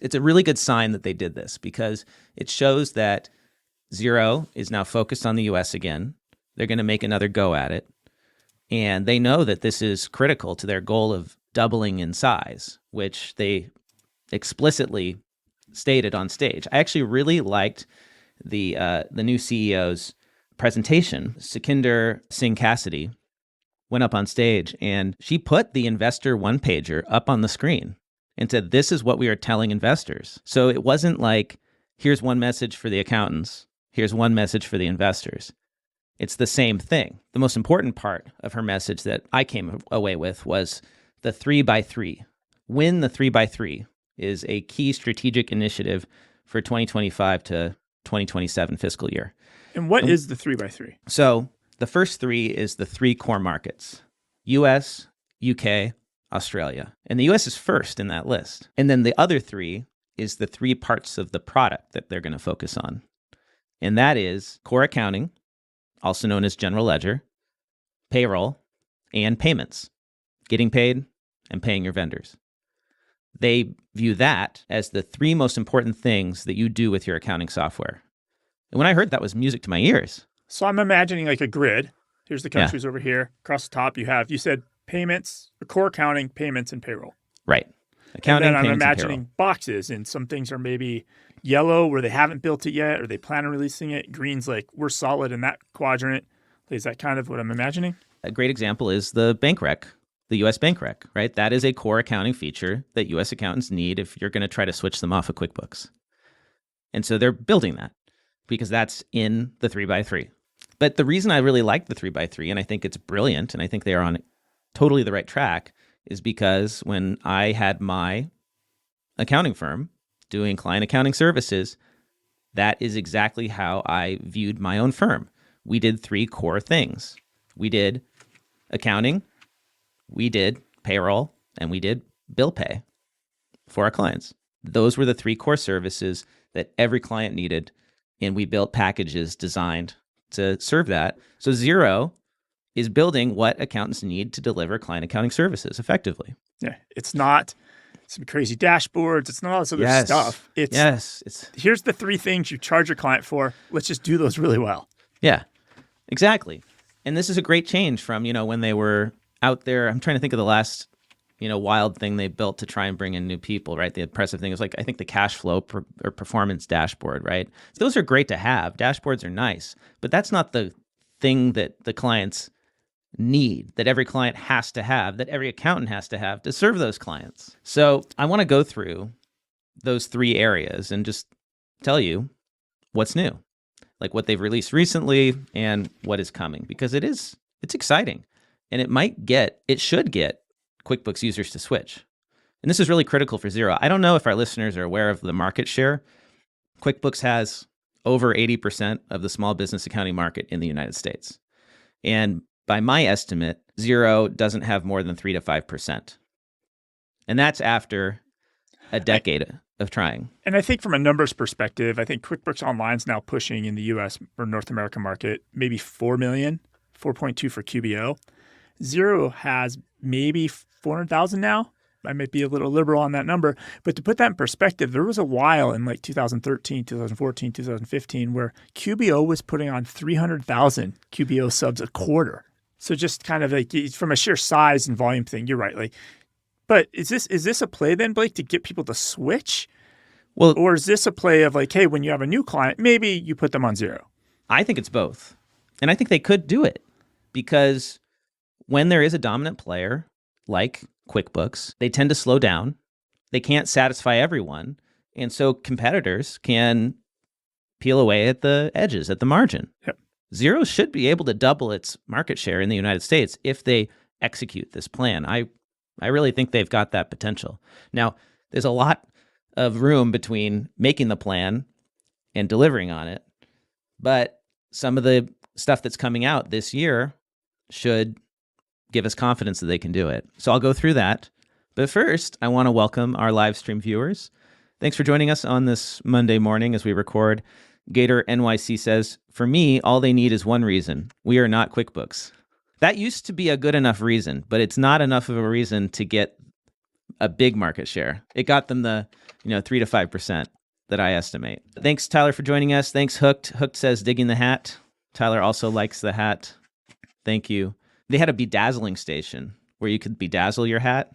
It's a really good sign that they did this because it shows that Xero is now focused on the US again. They're going to make another go at it. And they know that this is critical to their goal of doubling in size, which they explicitly stated on stage. I actually really liked the new CEO's presentation. Sukhinder Singh Cassidy went up on stage and she put the investor one-pager up on the screen and said, this is what we are telling investors. So it wasn't like, here's one message for the accountants, here's one message for the investors. It's the same thing. The most important part of her message that I came away with was the 3x3. Win the 3x3 is a key strategic initiative for 2025 to 2027 fiscal year. And what is the 3x3? So the first three is the three core markets, US, UK, Australia. And the US is first in that list. And then the other three is the three parts of the product that they're going to focus on. And that is core accounting, also known as general ledger, payroll, and payments, getting paid and paying your vendors. They view that as the three most important things that you do with your accounting software. And when I heard that was music to my ears. So I'm imagining like a grid. Here's the countries over here. Across the top, you said payments, core accounting, payments, and payroll. Right. Accounting, and then I'm payments, imagining and boxes, and some things are maybe yellow where they haven't built it yet, or they plan on releasing it. Green's like, we're solid in that quadrant. Is that kind of what I'm imagining? A great example is the bank rec, the US bank rec, right? That is a core accounting feature that US accountants need if you're going to try to switch them off of QuickBooks. And so they're building that because that's in the 3x3. But the reason I really like the 3x3, and I think it's brilliant, and I think they are on totally the right track, is because when I had my accounting firm doing client accounting services, that is exactly how I viewed my own firm. We did three core things. We did accounting, we did payroll, and we did bill pay for our clients. Those were the three core services that every client needed, and we built packages designed to serve that. So Xero is building what accountants need to deliver client accounting services effectively. Yeah, it's not some crazy dashboards. It's not all this other stuff. It's here's the three things you charge your client for. Let's just do those really well. Yeah, exactly. And this is a great change from, when they were out there. I'm trying to think of the last, wild thing they built to try and bring in new people, right? The impressive thing is I think the cash flow or performance dashboard, right? So those are great to have. Dashboards are nice, but that's not the thing that the clients need, that every client has to have, that every accountant has to have to serve those clients. So I want to go through those three areas and just tell you what's new, like what they've released recently and what is coming, because it's exciting, and it should get QuickBooks users to switch. And this is really critical for Xero. I don't know if our listeners are aware of the market share. QuickBooks has over 80% of the small business accounting market in the United States. And by my estimate, Xero doesn't have more than 3 to 5%. And that's after a decade of trying. And I think from a numbers perspective, I think QuickBooks Online is now pushing in the US or North American market maybe 4 million, 4.2 for QBO. Xero has maybe 400,000 now. I might be a little liberal on that number. But to put that in perspective, there was a while in 2013, 2014, 2015 where QBO was putting on 300,000 QBO subs a quarter. So just kind of from a sheer size and volume thing, you're right. But is this a play then, Blake, to get people to switch? Well, or is this a play of hey, when you have a new client, maybe you put them on Xero? I think it's both. And I think they could do it because when there is a dominant player like QuickBooks, they tend to slow down. They can't satisfy everyone. And so competitors can peel away at the edges, at the margin. Yep. Xero should be able to double its market share in the United States if they execute this plan. I really think they've got that potential. Now, there's a lot of room between making the plan and delivering on it, but some of the stuff that's coming out this year should give us confidence that they can do it. So I'll go through that. But first, I want to welcome our live stream viewers. Thanks for joining us on this Monday morning as we record. Gator NYC says, for me, all they need is one reason. We are not QuickBooks. That used to be a good enough reason, but it's not enough of a reason to get a big market share. It got them the 3 to 5% that I estimate. Thanks, Tyler, for joining us. Thanks, Hooked. Hooked says digging the hat. Tyler also likes the hat. Thank you. They had a bedazzling station where you could bedazzle your hat.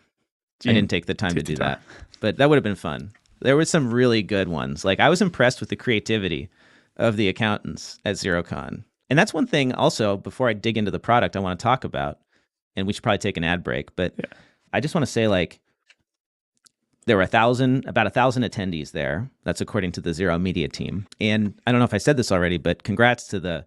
I didn't take the time to do that, but that would have been fun. There were some really good ones. Like, I was impressed with the creativity of the accountants at Xerocon. And that's one thing also, before I dig into the product, I want to talk about, and we should probably take an ad break, but I just want to say, like, there were about 1,000 attendees there. That's according to the Xero media team. And I don't know if I said this already, but congrats to the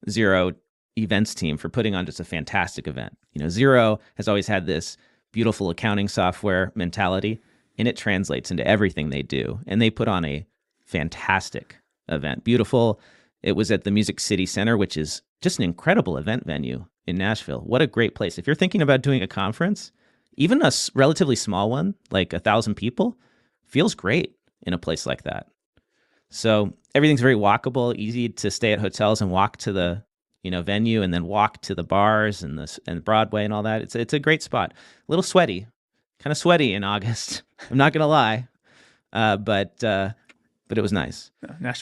Xero events team for putting on just a fantastic event. Xero has always had this beautiful accounting software mentality, and it translates into everything they do. And they put on a fantastic event. Beautiful. It was at the Music City Center, which is just an incredible event venue in Nashville. What a great place. If you're thinking about doing a conference, even a relatively small one, like 1,000 people, feels great in a place like that. So everything's very walkable, easy to stay at hotels and walk to the venue, and then walk to the bars and Broadway and all that. It's a great spot. A little sweaty, kind of sweaty in August. I'm not gonna lie, but it was nice.